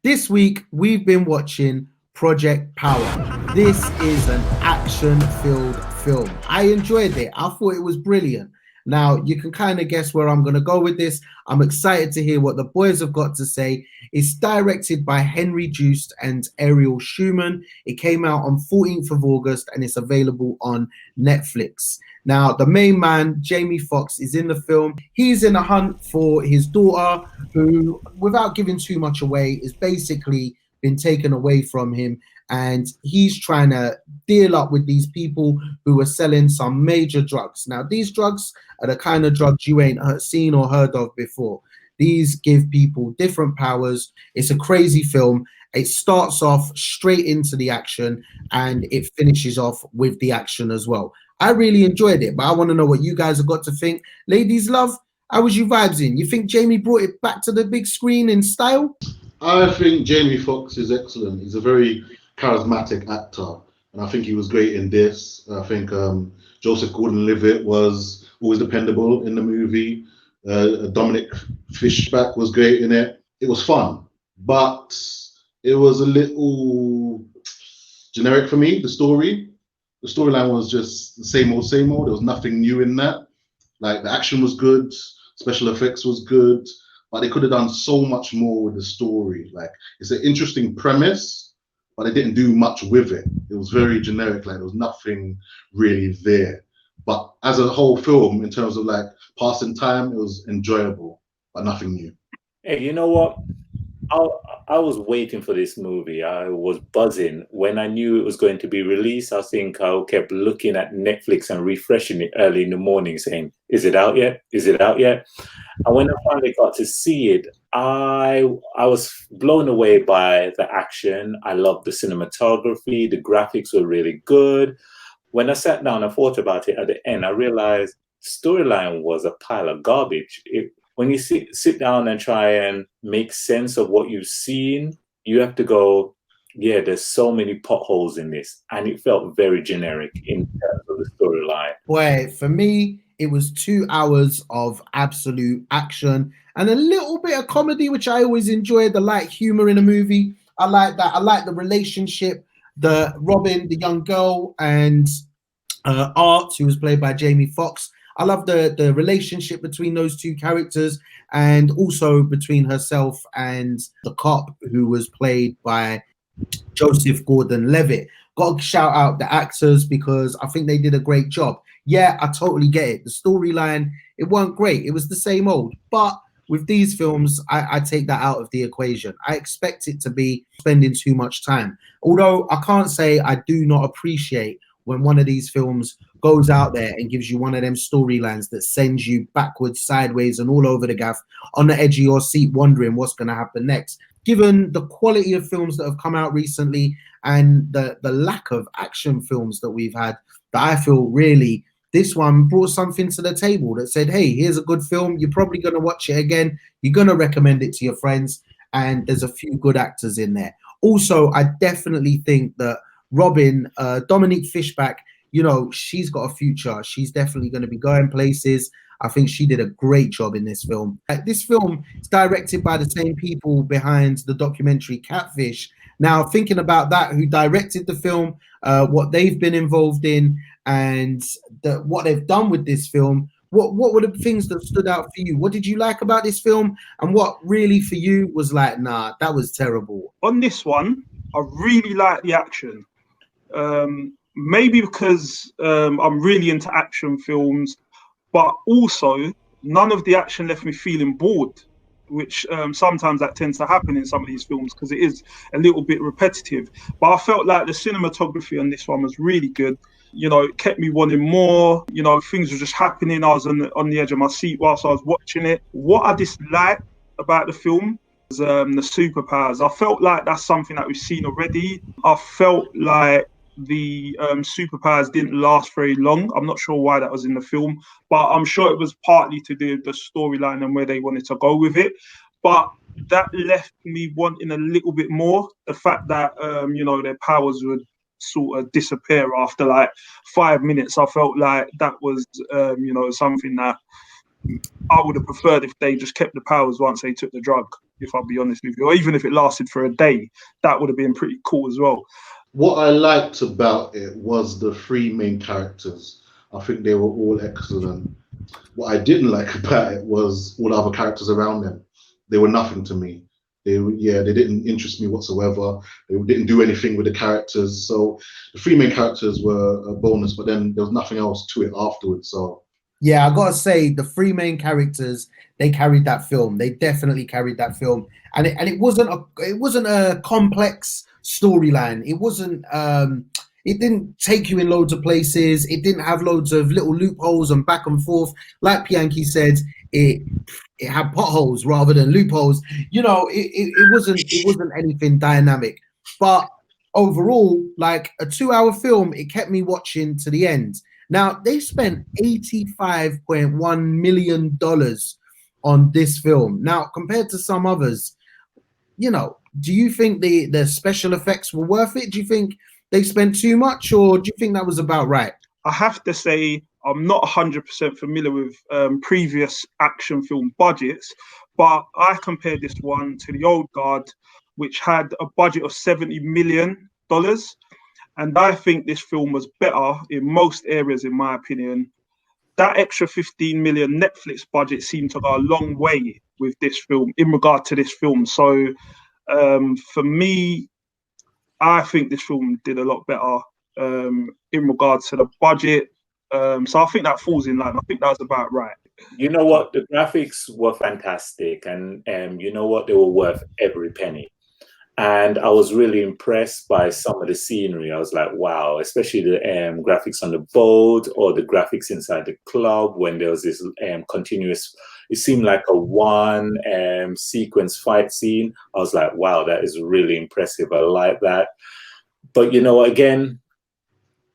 This week, we've been watching Project Power. This is an action-filled film. I enjoyed it. I thought it was brilliant. Now, you can kind of guess where I'm going to go with this. I'm excited to hear what the boys have got to say. It's directed by Henry Joost and Ariel Schumann. It came out on 14th of August and it's available on Netflix. Now, the main man, Jamie Foxx, is in the film. He's in a hunt for his daughter, who, without giving too much away, is basically been taken away from him. And he's trying to deal up with these people who are selling some major drugs. Now, these drugs are the kind of drugs you ain't seen or heard of before. These give people different powers. It's a crazy film. It starts off straight into the action and it finishes off with the action as well. I really enjoyed it, but I want to know what you guys have got to think. Ladies, love, how was you vibes in? You think Jamie brought it back to the big screen in style? I think Jamie Foxx is excellent. He's a very charismatic actor, and I think he was great in this. I think Joseph Gordon-Levitt was always dependable in the movie. Dominic Fishback was great in it. It was fun, but it was a little generic for me. The storyline was just the same old, same old. There was nothing new in that. Like, the action was good, special effects was good, but they could have done so much more with the story. Like, it's an interesting premise, but they didn't do much with it. It was very generic. Like, there was nothing really there. But as a whole film, in terms of like passing time, it was enjoyable, but nothing new. Hey, you know what? I was waiting for this movie. I was buzzing when I knew it was going to be released. I think I kept looking at Netflix and refreshing it early in the morning, saying, "Is it out yet? Is it out yet?" And when I finally got to see it, I was blown away by the action. I loved the cinematography. The graphics were really good. When I sat down and thought about it at the end, I realized storyline was a pile of garbage. When you sit down and try and make sense of what you've seen, you have to go, yeah, there's so many potholes in this. And it felt very generic in terms of the storyline. Boy, for me, it was 2 hours of absolute action and a little bit of comedy, which I always enjoy, the light humor in a movie. I like that. I like the relationship, the Robin, the young girl, and Art, who was played by Jamie Foxx. I love the relationship between those two characters, and also between herself and the cop, who was played by Joseph Gordon-Levitt. Got to shout out the actors because I think they did a great job. Yeah, I totally get it. The storyline, it wasn't great. It was the same old. But with these films, I take that out of the equation. I expect it to be spending too much time. Although I can't say I do not appreciate when one of these films goes out there and gives you one of them storylines that sends you backwards, sideways, and all over the gaff, on the edge of your seat, wondering what's going to happen next. Given the quality of films that have come out recently and the lack of action films that we've had, that I feel really this one brought something to the table that said, hey, here's a good film. You're probably going to watch it again. You're going to recommend it to your friends. And there's a few good actors in there. Also, I definitely think that Robin, Dominique Fishback, you know, she's got a future. She's definitely going to be going places. I think she did a great job in this film. This film is directed by the same people behind the documentary Catfish. Now, thinking about that, who directed the film, what they've been involved in, and what they've done with this film, what were the things that stood out for you? What did you like about this film? And what really for you was like, nah, that was terrible? On this one, I really like the action. Maybe because I'm really into action films, but also none of the action left me feeling bored, which sometimes that tends to happen in some of these films because it is a little bit repetitive. But I felt like the cinematography on this one was really good. You know, it kept me wanting more. You know, things were just happening. I was on the edge of my seat whilst I was watching it. What I disliked about the film was the superpowers. I felt like that's something that we've seen already. I felt like the superpowers didn't last very long. I'm not sure why that was in the film, but I'm sure it was partly to do with the storyline and where they wanted to go with it. But that left me wanting a little bit more. The fact that you know, their powers would sort of disappear after like 5 minutes, I felt like that was you know, something that I would have preferred if they just kept the powers once they took the drug. if I'll be honest with you. Or even if it lasted for a day, that would have been pretty cool as well. What I liked about it was the three main characters. I think they were all excellent. What I didn't like about it was all the other characters around them. They were nothing to me. They didn't interest me whatsoever. They didn't do anything with the characters. So the three main characters were a bonus, but then there was nothing else to it afterwards. So Yeah, I gotta say the three main characters, they carried that film. They definitely carried that film, and it wasn't a complex storyline. It didn't take you in loads of places. It didn't have loads of little loopholes and back and forth. Like Pianki said, it it had potholes rather than loopholes. It wasn't anything dynamic, but overall, like a 2 hour film, it kept me watching to the end. Now they spent $85.1 million on this film. Now compared to some others, do you think the special effects were worth it? Do you think they spent too much, or do you think that was about right? I have to say I'm not 100% familiar with previous action film budgets, but I compared this one to the old guard, which had a budget of $70 million. And I think this film was better in most areas, in my opinion. That extra 15 million Netflix budget seemed to go a long way with this film in regard to this film. So for me, I think this film did a lot better in regards to the budget. So I think that falls in line. I think that's about right. You know what? The graphics were fantastic, and you know what? They were worth every penny. And I was really impressed by some of the scenery. I was like, wow, especially the graphics on the boat or the graphics inside the club when there was this continuous, it seemed like a one sequence fight scene. I was like, wow, that is really impressive. I like that. But again,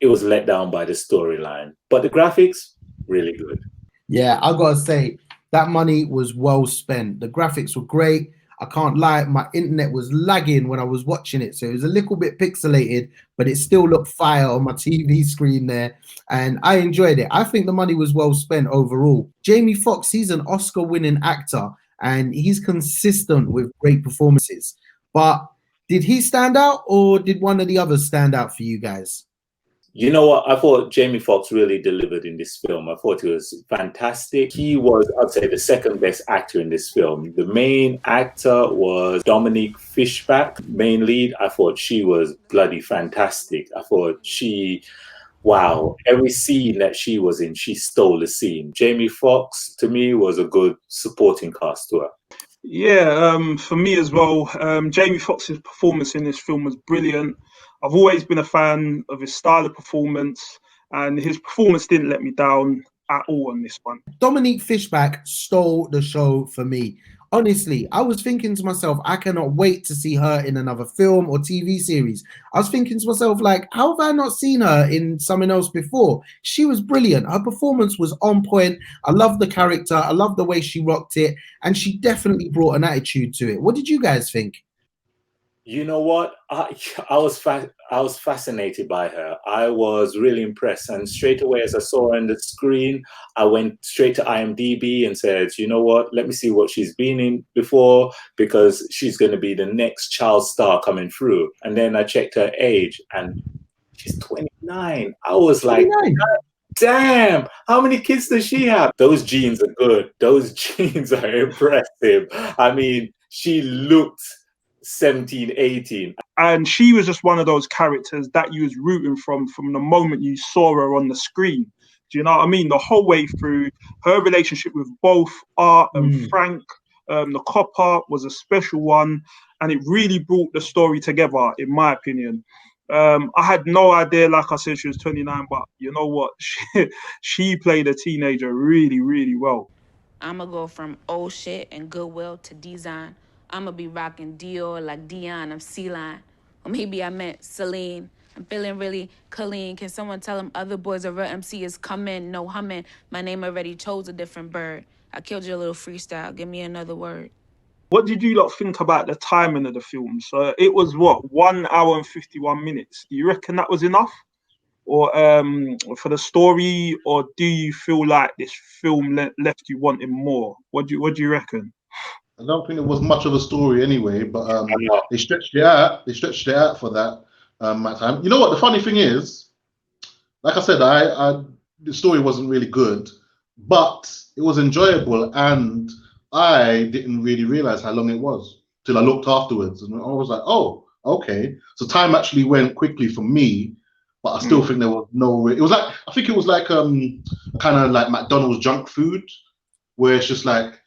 it was let down by the storyline. But the graphics, really good. Yeah, I gotta say that money was well spent. The graphics were great. I can't lie, my internet was lagging when I was watching it, so it was a little bit pixelated, but it still looked fire on my TV screen there, and I enjoyed it. I think the money was well spent overall. Jamie Foxx, he's an Oscar-winning actor, and he's consistent with great performances. But did he stand out, or did one of the others stand out for you guys? You know what? I thought Jamie Foxx really delivered in this film. I thought he was fantastic. He was, I'd say, the second best actor in this film. The main actor was Dominique Fishback, main lead. I thought she was bloody fantastic. I thought wow, every scene that she was in, she stole the scene. Jamie Foxx, to me, was a good supporting cast to her. Yeah, for me as well, Jamie Foxx's performance in this film was brilliant. I've always been a fan of his style of performance, and his performance didn't let me down at all on this one. Dominique Fishback stole the show for me. Honestly, I was thinking to myself, I cannot wait to see her in another film or TV series. I was thinking to myself, like, how have I not seen her in something else before? She was brilliant. Her performance was on point. I love the character. I love the way she rocked it. And she definitely brought an attitude to it. What did you guys think? You know what? I was fascinated by her. I was really impressed, and straight away as I saw her on the screen, I went straight to IMDb and said, "You know what? Let me see what she's been in before, because she's going to be the next child star coming through." And then I checked her age, and she's 29. I was like, 29. damn, how many kids does she have? Those genes are good. Those genes are impressive. I mean, she looked 17, 18. And she was just one of those characters that you was rooting from the moment you saw her on the screen. Do you know what I mean? The whole way through, her relationship with both Art and Frank, the copper, was a special one, and it really brought the story together, in my opinion. I had no idea, like I said, she was 29, but you know what? She played a teenager really, really well. I'ma go from old shit and Goodwill to design. I'ma be rocking Dior like Dion of Sea Line. Or maybe I meant Celine. I'm feeling really clean. Can someone tell them other boys a real MC is coming? No humming. My name already chose a different bird. I killed your little freestyle. Give me another word. What did you lot think about the timing of the film? So it was what, 1 hour and 51 minutes. Do you reckon that was enough? Or for the story, or do you feel like this film left you wanting more? What do you reckon? I don't think it was much of a story anyway, but I know. they stretched it out. They stretched it out for that time. You know what? The funny thing is, like I said, the story wasn't really good, but it was enjoyable, and I didn't really realize how long it was till I looked afterwards, and I was like, oh, okay. So time actually went quickly for me, but I still think there was no. It was like I think it was like kind of like McDonald's junk food, where it's just like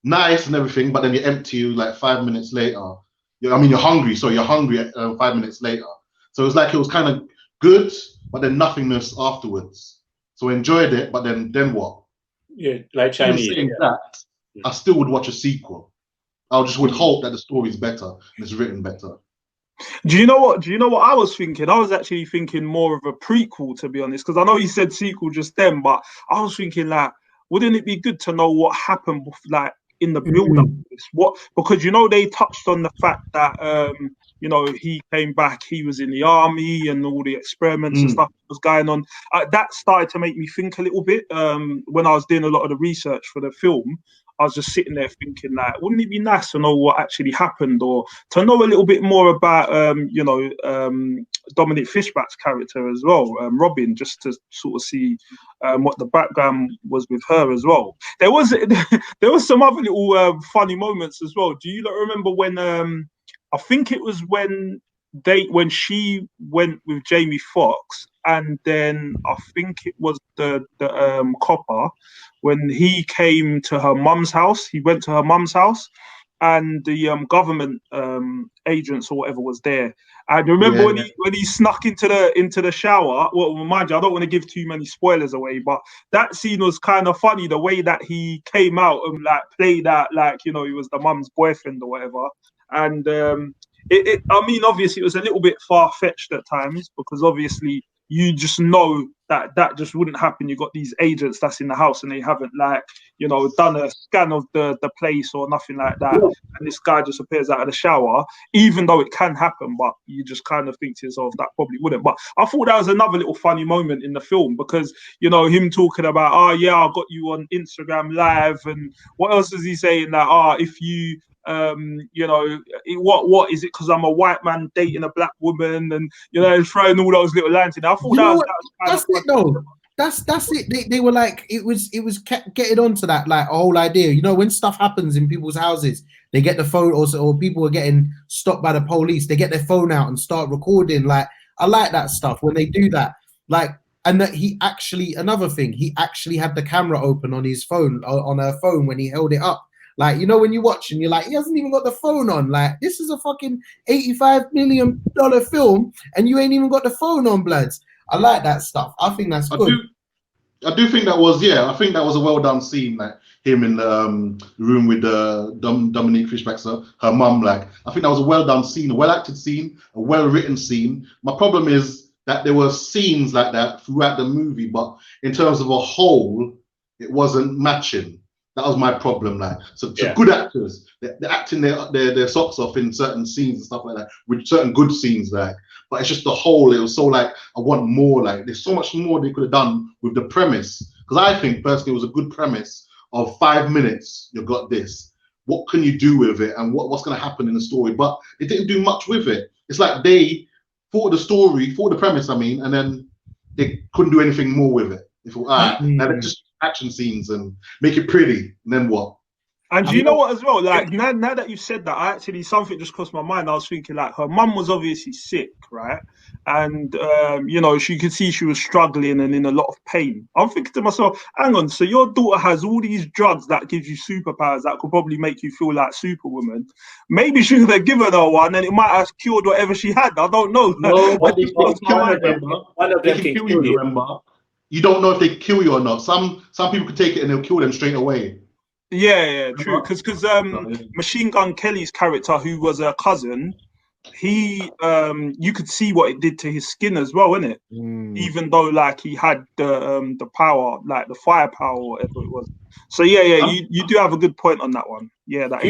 nice and everything, but then you're empty like 5 minutes later. I mean, you're hungry, so you're hungry 5 minutes later. So it was like it was kind of good, but then nothingness afterwards. So I enjoyed it, but then what? Yeah, like Even Chinese. saying that, I still would watch a sequel. I just would hope that the story's better and it's written better. Do you know what? Do you know what I was thinking? I was actually thinking more of a prequel, to be honest, because I know you said sequel just then, but I was thinking like, wouldn't it be good to know what happened, like in the build up to this? What, because you know they touched on the fact that you know, he came back, he was in the army, and all the experiments and stuff was going on. That started to make me think a little bit when I was doing a lot of the research for the film. I was just sitting there thinking, like, wouldn't it be nice to know what actually happened, or to know a little bit more about, you know, Dominic Fishback's character as well, Robin, just to sort of see what the background was with her as well. There was some other little funny moments as well. Do you not remember when I think it was when she went with Jamie Foxx, and then I think it was the copper when he came to her mum's house. He went to her mum's house, and the government agents or whatever was there. And remember when he snuck into the shower. Well, mind you, I don't want to give too many spoilers away, but that scene was kind of funny. The way that he came out and like played that, like, you know, he was the mum's boyfriend or whatever. And I mean, obviously, it was a little bit far fetched at times, because obviously you just know that just wouldn't happen. You got these agents that's in the house and they haven't, like, you know, done a scan of the place or nothing like that, and this guy just appears out of the shower, even though it can happen, but you just kind of think to yourself that probably wouldn't. But I thought that was another little funny moment in the film, because, you know, him talking about, oh yeah, I got you on Instagram Live, and what else is he saying, that if you you know, what is it, because I'm a white man dating a black woman, and, you know, throwing all those little lines in. I thought that was kind that's it though. That's it. They were like, it was kept getting onto that, like, a whole idea. You know, when stuff happens in people's houses, they get the photos, or people are getting stopped by the police, they get their phone out and start recording. Like, I like that stuff when they do that. Like, and that another thing, he actually had the camera open on his phone, on her phone, when he held it up. Like, you know, when you watch and you're like, he hasn't even got the phone on. Like, this is a fucking $85 million film, and you ain't even got the phone on, bloods. I like that stuff. I think that's good. I do think that was, I think that was a well done scene, like him in the room with Dominique Fishback's her mum. Like, I think that was a well done scene, a well acted scene, a well written scene. My problem is that there were scenes like that throughout the movie, but in terms of a whole, it wasn't matching. That was my problem. Like, so good actors, they're acting their socks off in certain scenes and stuff like that, with certain good scenes, like. But it's just the whole. It was so like, I want more. Like, there's so much more they could have done with the premise. Because I think personally, it was a good premise of 5 minutes. You've got this. What can you do with it, and what's going to happen in the story? But they didn't do much with it. It's like they thought the premise. I mean, and then they couldn't do anything more with it. They thought, now let's just action scenes and make it pretty, and then what? And do you know what as well? Like, now that you've said that, something just crossed my mind. I was thinking, like, her mum was obviously sick, right? And you know, she could see she was struggling and in a lot of pain. I'm thinking to myself, hang on, so your daughter has all these drugs that gives you superpowers that could probably make you feel like Superwoman. Maybe she could have given her one, and it might have cured whatever she had. I don't know. No, but they one of them can kill you. Remember, you don't know if they kill you or not. Some people could take it and they'll kill them straight away. Yeah, true. Because Machine Gun Kelly's character, who was a cousin, he you could see what it did to his skin as well, innit? Even though, like, he had the power, like the firepower or whatever it was. So you do have a good point on that one. Yeah, that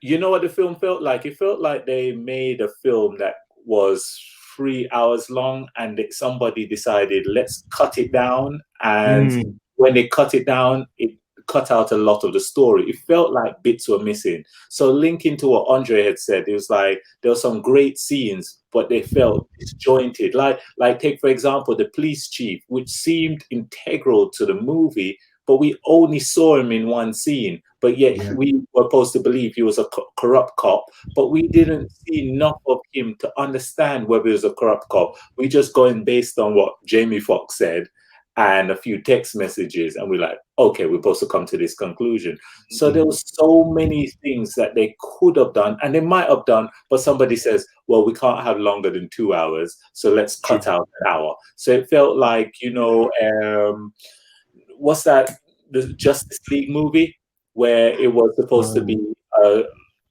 you know what the film felt like? It felt like they made a film that was 3 hours long, and somebody decided, let's cut it down. And when they cut it down, it cut out a lot of the story. It felt like bits were missing. So linking to what Andre had said, it was like there were some great scenes, but they felt disjointed. Like take for example the police chief, which seemed integral to the movie, but we only saw him in one scene. But yet we were supposed to believe he was a corrupt cop, but we didn't see enough of him to understand whether he was a corrupt cop. We just going based on what Jamie Foxx said and a few text messages, and we're like, okay, we're supposed to come to this conclusion. So there was so many things that they could have done, and they might have done, but somebody says, well, we can't have longer than 2 hours, so let's cut out an hour. So it felt like, what's that, the Justice League movie, where it was supposed to be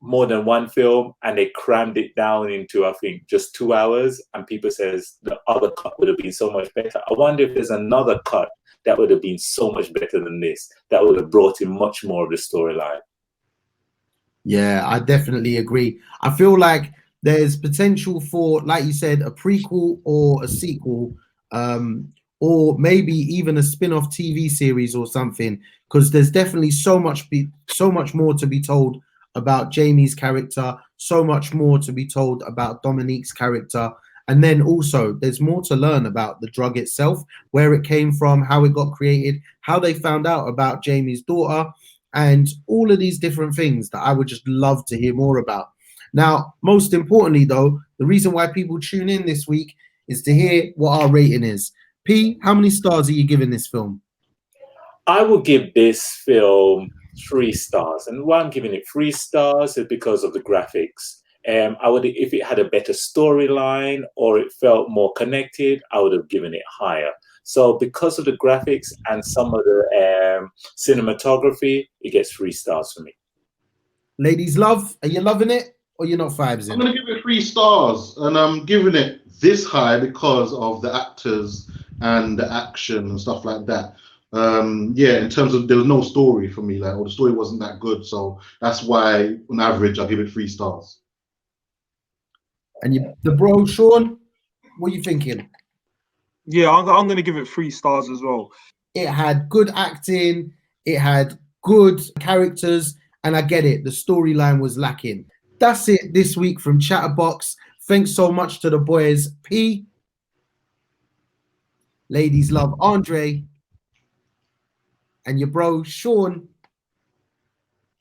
more than one film, and they crammed it down into, I think, just 2 hours, and people says the other cut would have been so much better. I wonder if there's another cut that would have been so much better than this, that would have brought in much more of the storyline. Yeah, I definitely agree. I feel like there's potential for, like you said, a prequel or a sequel, or maybe even a spin-off TV series or something, because there's definitely so much more to be told about Jamie's character, so much more to be told about Dominique's character, and then also there's more to learn about the drug itself, where it came from, how it got created, how they found out about Jamie's daughter, and all of these different things that I would just love to hear more about. Now, most importantly though, the reason why people tune in this week is to hear what our rating is. P, how many stars are you giving this film? I would give this film 3 stars, and why I'm giving it 3 stars is because of the graphics. I would, if it had a better storyline or it felt more connected, I would have given it higher. So because of the graphics and some of the cinematography, it gets 3 stars for me. Ladies love, are you loving it or you're not vibes in? I'm going to give it 3 stars, and I'm giving it this high because of the actors and the action and stuff like that. In terms of, there was no story for me, or the story wasn't that good, so that's why on average I give it 3 stars. And the bro Sean, what are you thinking? Yeah, I'm going to give it 3 stars as well. It had good acting, it had good characters, and I get it, the storyline was lacking. That's it this week from Chatterbox. Thanks so much to the boys P, ladies love Andre, and your bro Sean.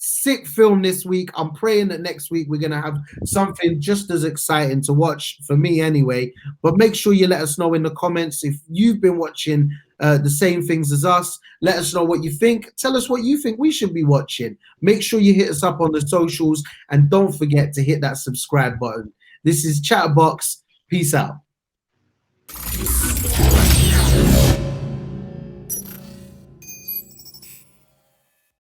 Sick film this week. I'm praying that next week we're going to have something just as exciting to watch, for me anyway. But make sure you let us know in the comments if you've been watching the same things as us. Let us know what you think. Tell us what you think we should be watching. Make sure you hit us up on the socials, and don't forget to hit that subscribe button. This is Chatterbox. Peace out.